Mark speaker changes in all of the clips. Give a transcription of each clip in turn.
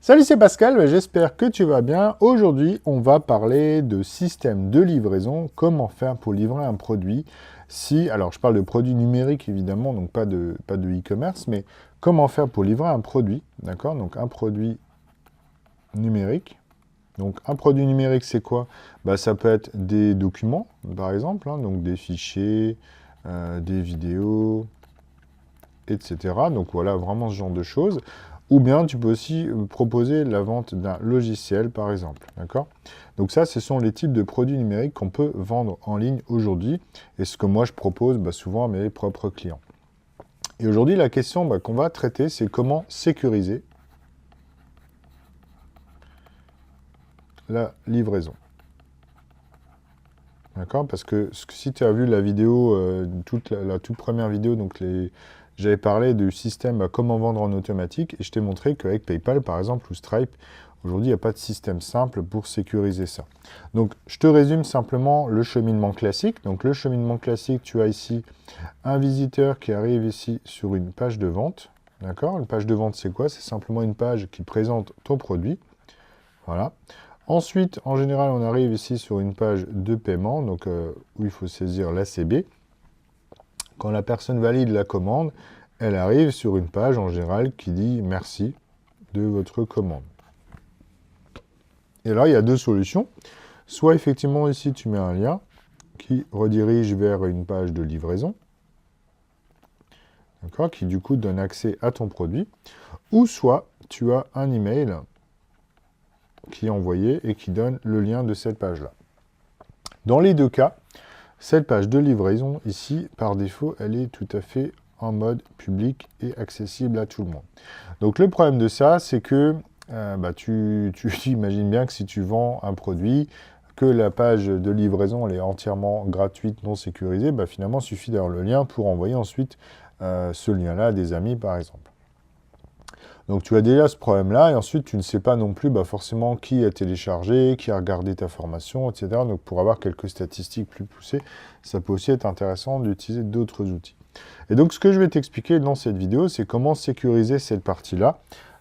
Speaker 1: Salut, c'est Pascal, j'espère que tu vas bien. Aujourd'hui, on va parler de système de livraison, comment faire pour livrer un produit. Alors je parle de produits numériques évidemment, donc pas de e-commerce, mais comment faire pour livrer un produit, d'accord? Donc un produit numérique. Donc un produit numérique, c'est quoi? Ça peut être des documents, par exemple, donc des fichiers, des vidéos, etc. Donc voilà, vraiment ce genre de choses. Ou bien tu peux aussi proposer la vente d'un logiciel, par exemple. D'accord? Donc ça, ce sont les types de produits numériques qu'on peut vendre en ligne aujourd'hui. Et ce que moi, je propose souvent à mes propres clients. Et aujourd'hui, la question qu'on va traiter, c'est comment sécuriser la livraison. D'accord? Parce que si tu as vu la vidéo, la toute première vidéo, donc j'avais parlé du système comment vendre en automatique, et je t'ai montré qu'avec PayPal, par exemple, ou Stripe, aujourd'hui, il n'y a pas de système simple pour sécuriser ça. Donc, je te résume simplement le cheminement classique. Donc, le cheminement classique, tu as ici un visiteur qui arrive ici sur une page de vente. D'accord? Une page de vente, c'est quoi? C'est simplement une page qui présente ton produit. Voilà. Ensuite, en général, on arrive ici sur une page de paiement, donc où il faut saisir l'ACB. Quand la personne valide la commande, elle arrive sur une page en général qui dit « Merci de votre commande ». Et là, il y a deux solutions. Soit effectivement ici, tu mets un lien qui redirige vers une page de livraison, d'accord, qui du coup donne accès à ton produit. Ou soit tu as un email qui est envoyé et qui donne le lien de cette page-là. Dans les deux cas, cette page de livraison, ici, par défaut, elle est tout à fait en mode public et accessible à tout le monde. Donc le problème de ça, c'est que tu imagines bien que si tu vends un produit, que la page de livraison elle est entièrement gratuite, non sécurisée, finalement, il suffit d'avoir le lien pour envoyer ensuite ce lien-là à des amis, par exemple. Donc tu as déjà ce problème-là, et ensuite tu ne sais pas non plus forcément qui a téléchargé, qui a regardé ta formation, etc. Donc pour avoir quelques statistiques plus poussées, ça peut aussi être intéressant d'utiliser d'autres outils. Et donc ce que je vais t'expliquer dans cette vidéo, c'est comment sécuriser cette partie-là.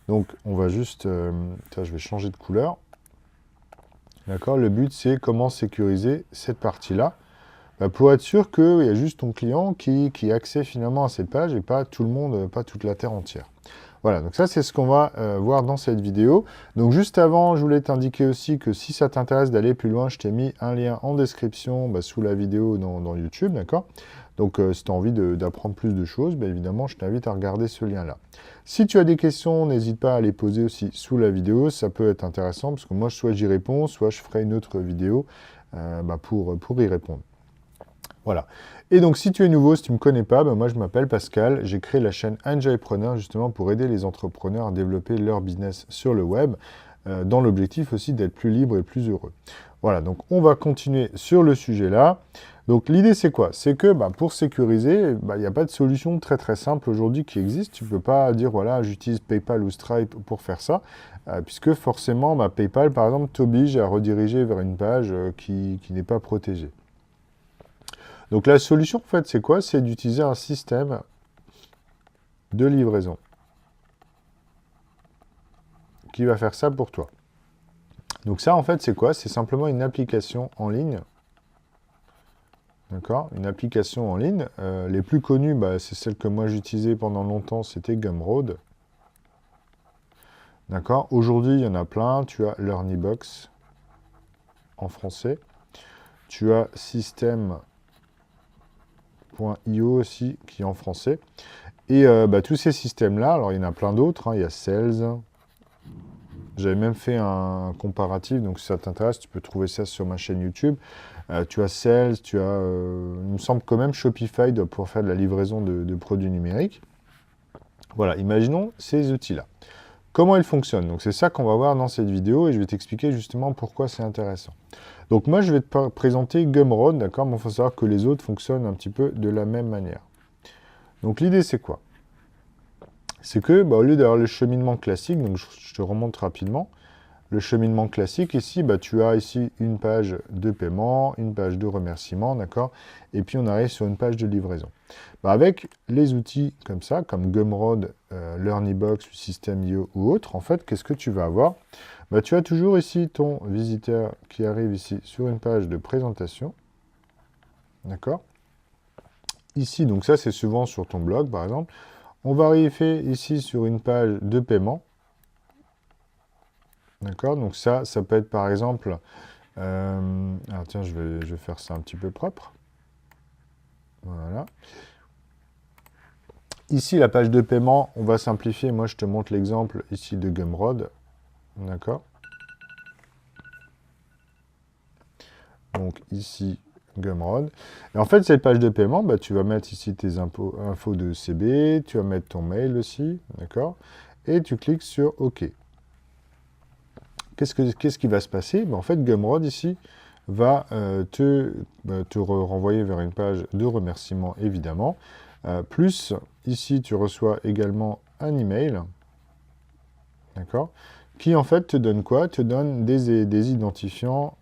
Speaker 1: Donc on va juste... je vais changer de couleur. D'accord? Le but c'est comment sécuriser cette partie-là. Pour être sûr qu'il y a juste ton client qui a accès finalement à cette page et pas tout le monde, pas toute la terre entière. Voilà, donc ça c'est ce qu'on va voir dans cette vidéo. Donc juste avant, je voulais t'indiquer aussi que si ça t'intéresse d'aller plus loin, je t'ai mis un lien en description sous la vidéo dans YouTube, d'accord? Donc si tu as envie d'apprendre plus de choses, évidemment, je t'invite à regarder ce lien-là. Si tu as des questions, n'hésite pas à les poser aussi sous la vidéo, ça peut être intéressant, parce que moi, soit j'y réponds, soit je ferai une autre vidéo pour y répondre. Voilà. Et donc, si tu es nouveau, si tu ne me connais pas, moi, je m'appelle Pascal. J'ai créé la chaîne Enjoypreneur, justement, pour aider les entrepreneurs à développer leur business sur le web, dans l'objectif aussi d'être plus libre et plus heureux. Voilà, donc on va continuer sur le sujet là. Donc, l'idée, c'est quoi? C'est que pour sécuriser, il n'y a pas de solution très très simple aujourd'hui qui existe. Tu ne peux pas dire, voilà, j'utilise PayPal ou Stripe pour faire ça, puisque forcément, PayPal, par exemple, t'oblige à rediriger vers une page qui n'est pas protégée. Donc la solution, en fait, c'est quoi? C'est d'utiliser un système de livraison qui va faire ça pour toi. Donc ça, en fait, c'est quoi? C'est simplement une application en ligne. D'accord? Une application en ligne. Les plus connues, c'est celle que moi j'utilisais pendant longtemps, c'était Gumroad. D'accord? Aujourd'hui, il y en a plein. Tu as Learnybox en français. Tu as System.io aussi, qui est en français. Et tous ces systèmes-là, alors il y en a plein d'autres, il y a Sales. J'avais même fait un comparatif, donc si ça t'intéresse, tu peux trouver ça sur ma chaîne YouTube. Tu as Sales, tu as, il me semble quand même Shopify pour faire de la livraison de produits numériques. Voilà, imaginons ces outils-là. Comment ils fonctionnent? Donc c'est ça qu'on va voir dans cette vidéo et je vais t'expliquer justement pourquoi c'est intéressant. Donc moi, je vais te présenter Gumroad, d'accord? Mais il faut savoir que les autres fonctionnent un petit peu de la même manière. Donc l'idée, c'est quoi? C'est que, au lieu d'avoir le cheminement classique, donc je te remonte rapidement, le cheminement classique, ici, bah, tu as ici une page de paiement, une page de remerciement, d'accord? Et puis on arrive sur une page de livraison. Bah, avec les outils comme ça, comme Gumroad, Learnybox, System.io ou autre, en fait, qu'est-ce que tu vas avoir? Bah, tu as toujours ici ton visiteur qui arrive ici sur une page de présentation, d'accord? Ici, donc ça, c'est souvent sur ton blog, par exemple. On va arriver ici sur une page de paiement. D'accord? Donc ça peut être par exemple... alors tiens, je vais faire ça un petit peu propre. Voilà. Ici, la page de paiement, on va simplifier. Moi, je te montre l'exemple ici de Gumroad. D'accord? Donc ici, Gumroad. Et en fait, cette page de paiement, bah, tu vas mettre ici tes infos de CB, tu vas mettre ton mail aussi, d'accord? Et tu cliques sur OK. Qu'est-ce qui va se passer? Ben, en fait, Gumroad, ici, va te renvoyer vers une page de remerciement, évidemment. Plus, ici, tu reçois également un email, d'accord? Qui, en fait, te donne quoi? Te donne des identifiants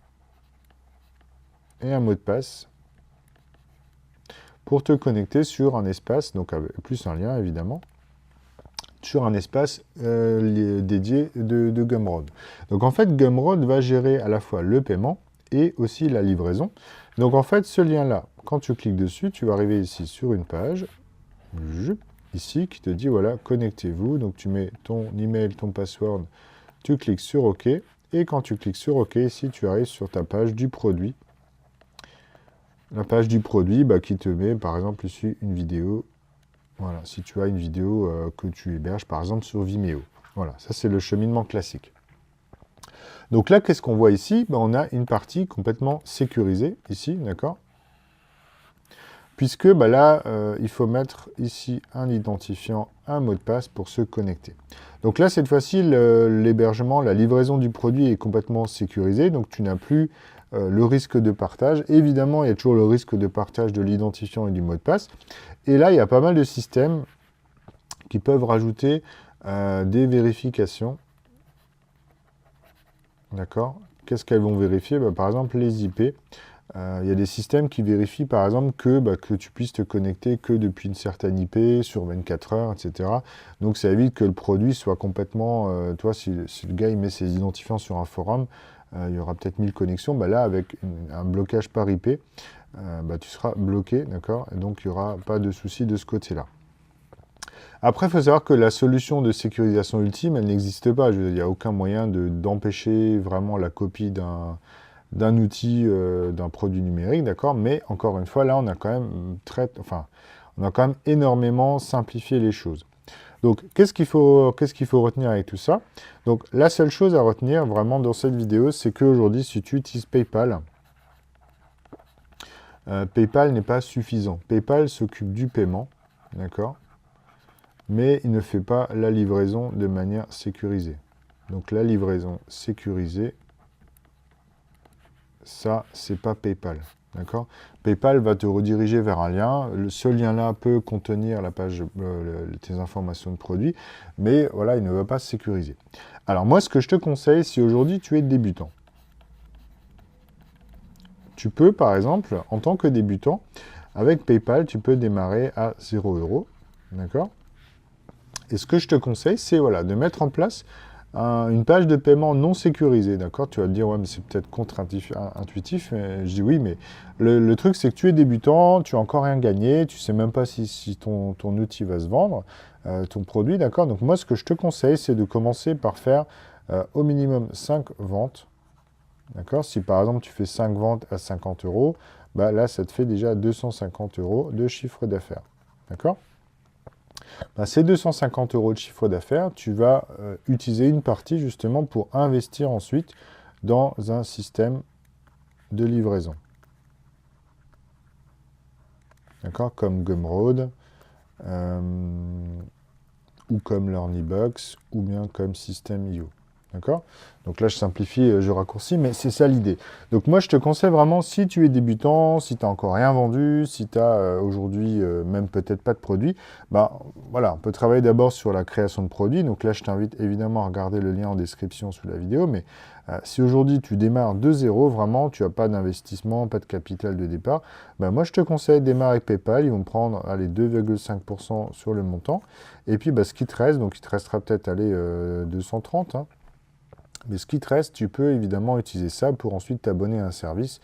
Speaker 1: et un mot de passe pour te connecter sur un espace, donc plus un lien, évidemment, sur un espace dédié de Gumroad. Donc en fait, Gumroad va gérer à la fois le paiement et aussi la livraison. Donc en fait, ce lien-là, quand tu cliques dessus, tu vas arriver ici sur une page, ici, qui te dit, voilà, connectez-vous. Donc tu mets ton email, ton password, tu cliques sur OK. Et quand tu cliques sur OK, ici, tu arrives sur ta page du produit. La page du produit bah, qui te met, par exemple, ici, une vidéo. Voilà, si tu as une vidéo que tu héberges, par exemple, sur Vimeo. Voilà, ça c'est le cheminement classique. Donc là, qu'est-ce qu'on voit ici? Ben, on a une partie complètement sécurisée, ici, d'accord? Puisque bah, là, il faut mettre ici un identifiant, un mot de passe pour se connecter. Donc là, cette fois-ci, l'hébergement, la livraison du produit est complètement sécurisée, donc tu n'as plus le risque de partage. Évidemment, il y a toujours le risque de partage de l'identifiant et du mot de passe. Et là, il y a pas mal de systèmes qui peuvent rajouter des vérifications. D'accord? Qu'est-ce qu'elles vont vérifier? Bah, par exemple, les IP. Il y a des systèmes qui vérifient, par exemple, que tu puisses te connecter que depuis une certaine IP, sur 24 heures, etc. Donc, ça évite que le produit soit complètement... toi, si le gars il met ses identifiants sur un forum, il y aura peut-être 1000 connexions. Bah, là, avec un blocage par IP, bah, tu seras bloqué, d'accord? Et donc, il n'y aura pas de souci de ce côté-là. Après, il faut savoir que la solution de sécurisation ultime, elle n'existe pas. Il n'y a aucun moyen d'empêcher vraiment la copie d'un outil, d'un produit numérique, d'accord? Mais encore une fois, là, on a quand même on a quand même énormément simplifié les choses. Donc, qu'est-ce qu'il faut retenir avec tout ça? Donc, la seule chose à retenir vraiment dans cette vidéo, c'est qu'aujourd'hui, si tu utilises PayPal, PayPal n'est pas suffisant. PayPal s'occupe du paiement, d'accord? Mais il ne fait pas la livraison de manière sécurisée. Donc la livraison sécurisée, ça, c'est pas PayPal. D'accord? PayPal va te rediriger vers un lien. Ce lien-là peut contenir la page, tes informations de produit, mais voilà, il ne va pas sécuriser. Alors moi, ce que je te conseille, si aujourd'hui tu es débutant, tu peux, par exemple, en tant que débutant, avec PayPal, tu peux démarrer à 0 €. D'accord? Et ce que je te conseille, c'est voilà, de mettre en place une page de paiement non sécurisée, d'accord? Tu vas te dire, ouais, mais c'est peut-être contre-intuitif. Je dis oui, mais le truc, c'est que tu es débutant, tu n'as encore rien gagné, tu ne sais même pas si ton outil va se vendre, ton produit, d'accord? Donc moi, ce que je te conseille, c'est de commencer par faire au minimum 5 ventes, d'accord? Si par exemple, tu fais 5 ventes à 50 €, bah, là, ça te fait déjà 250 € de chiffre d'affaires, d'accord? Ben, ces 250 € de chiffre d'affaires, tu vas utiliser une partie justement pour investir ensuite dans un système de livraison. D'accord? Comme Gumroad, ou comme Learnybox, ou bien comme System.io. D'accord? Donc là, je simplifie, je raccourcis, mais c'est ça l'idée. Donc moi, je te conseille vraiment, si tu es débutant, si tu n'as encore rien vendu, si tu as aujourd'hui même peut-être pas de produit, bah voilà, on peut travailler d'abord sur la création de produits. Donc là, je t'invite évidemment à regarder le lien en description sous la vidéo, mais si aujourd'hui tu démarres de zéro, vraiment, tu n'as pas d'investissement, pas de capital de départ, bah moi, je te conseille de démarrer avec PayPal. Ils vont prendre allez, 2,5% sur le montant. Et puis, bah, ce qui te reste, donc il te restera peut-être 230, hein. Mais ce qui te reste, tu peux évidemment utiliser ça pour ensuite t'abonner à un service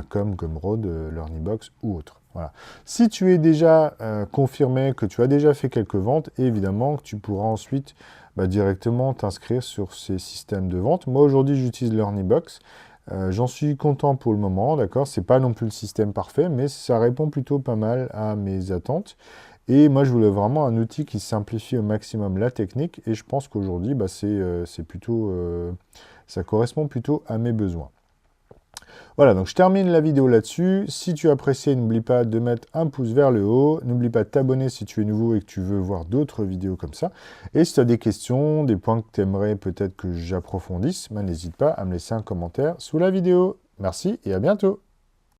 Speaker 1: comme Gumroad, LearnyBox ou autre. Voilà. Si tu es déjà confirmé que tu as déjà fait quelques ventes, évidemment que tu pourras ensuite directement t'inscrire sur ces systèmes de vente. Moi aujourd'hui j'utilise LearnyBox. J'en suis content pour le moment, d'accord? C'est pas non plus le système parfait, mais ça répond plutôt pas mal à mes attentes. Et moi, je voulais vraiment un outil qui simplifie au maximum la technique. Et je pense qu'aujourd'hui, c'est plutôt, ça correspond plutôt à mes besoins. Voilà, donc je termine la vidéo là-dessus. Si tu as apprécié, n'oublie pas de mettre un pouce vers le haut. N'oublie pas de t'abonner si tu es nouveau et que tu veux voir d'autres vidéos comme ça. Et si tu as des questions, des points que tu aimerais peut-être que j'approfondisse, n'hésite pas à me laisser un commentaire sous la vidéo. Merci et à bientôt.